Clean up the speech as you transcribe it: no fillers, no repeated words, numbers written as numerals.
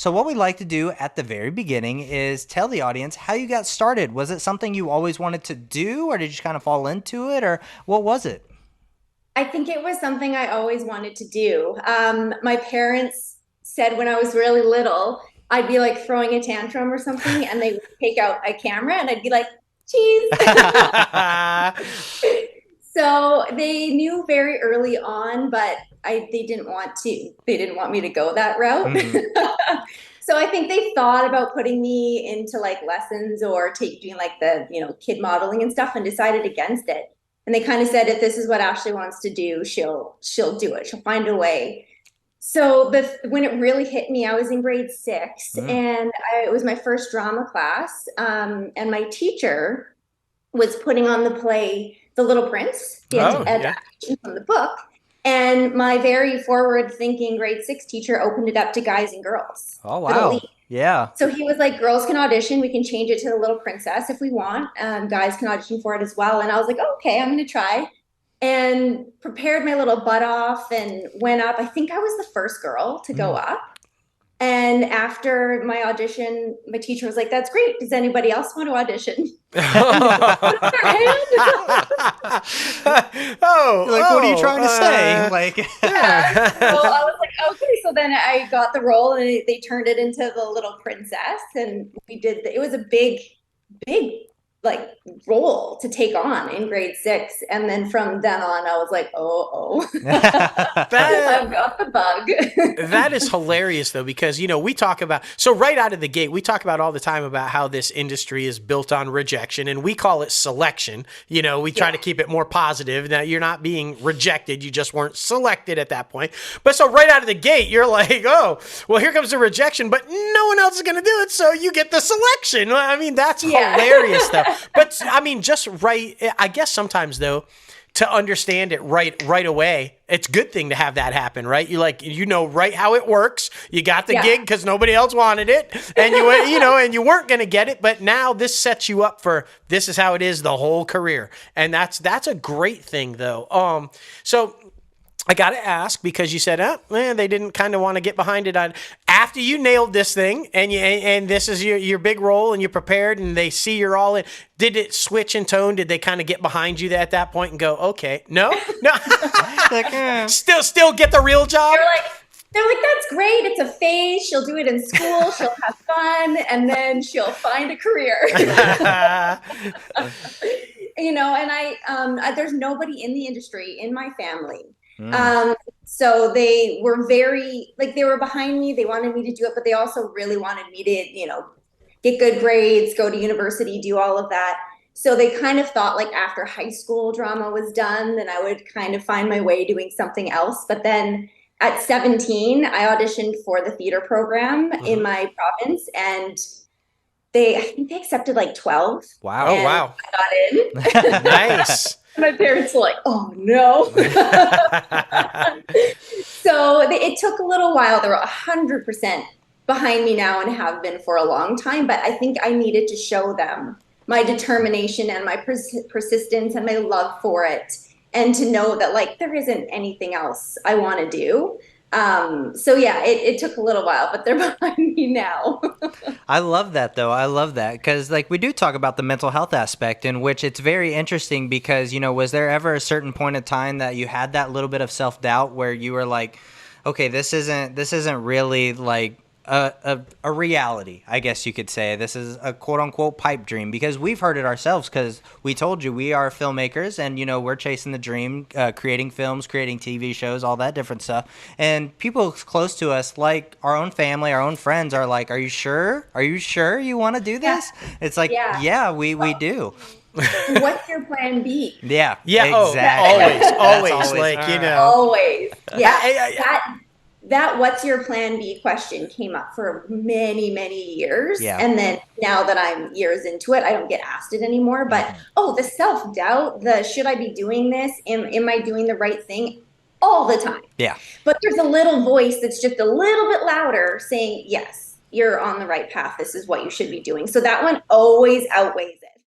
So what we like to do at the very beginning is tell the audience how you got started. Was it something you always wanted to do, or did you just kind of fall into it, or what was it? I think it was something I always wanted to do. My parents said when I was really little, I'd be like throwing a tantrum or something, and they would take out a camera, and I'd be like, cheese. So they knew very early on, but they didn't want to. They didn't want me to go that route. Hmm. So I think they thought about putting me into like lessons or doing like the, kid modeling and stuff and decided against it. And they kind of said if this is what Ashley wants to do, she'll do it. She'll find a way. So when it really hit me, I was in grade 6 Mm. and it was my first drama class. And my teacher was putting on the play The Little Prince, the Oh, yeah. adaptation from the book. And my very forward thinking grade 6 teacher opened it up to guys and girls Oh, for the wow. lead. Yeah. So he was like, girls can audition. We can change it to the Little Princess if we want. Guys can audition for it as well. And I was like, oh, okay, I'm going to try. And prepared my little butt off and went up. I think I was the first girl to go Mm. up. And after my audition, my teacher was like, that's great. Does anybody else want to audition? Put up their hand. Oh, Like, what are you trying to say? uh, Like, Yeah. So yeah. I was like, okay. So then I got the role and they turned it into the Little Princess. And it was a big, like role to take on in grade 6. And then from then on, I was like, oh, That I've got the bug. That is hilarious, though, because, we talk about, so right out of the gate, we talk about all the time about how this industry is built on rejection, and we call it selection. We try to Yeah. keep it more positive, that you're not being rejected, you just weren't selected at that point. But so right out of the gate, you're like, oh, well, here comes the rejection, but no one else is going to do it, so you get the selection. Well, I mean, that's Yeah. hilarious, though. But, I mean, just right, I guess sometimes, though, to understand it right away, it's a good thing to have that happen, right? You know right how it works. You got the Yeah. gig because nobody else wanted it, and and you weren't going to get it. But now this sets you up for this is how it is the whole career, and that's a great thing, though. So I got to ask because you said, they didn't kind of want to get behind it on after you nailed this thing and this is your big role and you're prepared and they see you're all in. Did it switch in tone? Did they kind of get behind you at that point and go, okay, no, like, still get the real job? They're like, that's great. It's a phase. She'll do it in school. She'll have fun, and then she'll find a career. And there's nobody in the industry in my family. mm. So they were they were behind me. They wanted me to do it, but they also really wanted me to, get good grades, go to university, do all of that. So they kind of thought like after high school drama was done, then I would kind of find my way doing something else. But then at 17, I auditioned for the theater program in my province, and I think they accepted like 12. Wow. Oh, And wow. I got in. Nice. My parents were like, oh no. So it took a little while. They were 100% behind me now and have been for a long time. But I think I needed to show them my determination and my persistence and my love for it. And to know that like there isn't anything else I want to do. So yeah, it took a little while, but they're behind me now. I love that, though. I love that because, like, we do talk about the mental health aspect, in which it's very interesting because, was there ever a certain point of time that you had that little bit of self-doubt where you were like, okay, this isn't really like a reality, I guess you could say. This is a quote unquote pipe dream because we've heard it ourselves because we told you we are filmmakers and we're chasing the dream, creating films, creating TV shows, all that different stuff. And people close to us, like our own family, our own friends, are like, "Are you sure? Are you sure you want to do this?" It's like, Yeah. yeah, we do. What's your plan B? Yeah, Yeah. exactly. Always, That's like, Always. Yeah. I- That what's your plan B question came up for many, many years. Yeah. And then now that I'm years into it, I don't get asked it anymore. But the self-doubt, the should I be doing this? Am I doing the right thing? All the time. Yeah. But there's a little voice that's just a little bit louder saying, yes, you're on the right path. This is what you should be doing. So that one always outweighs it.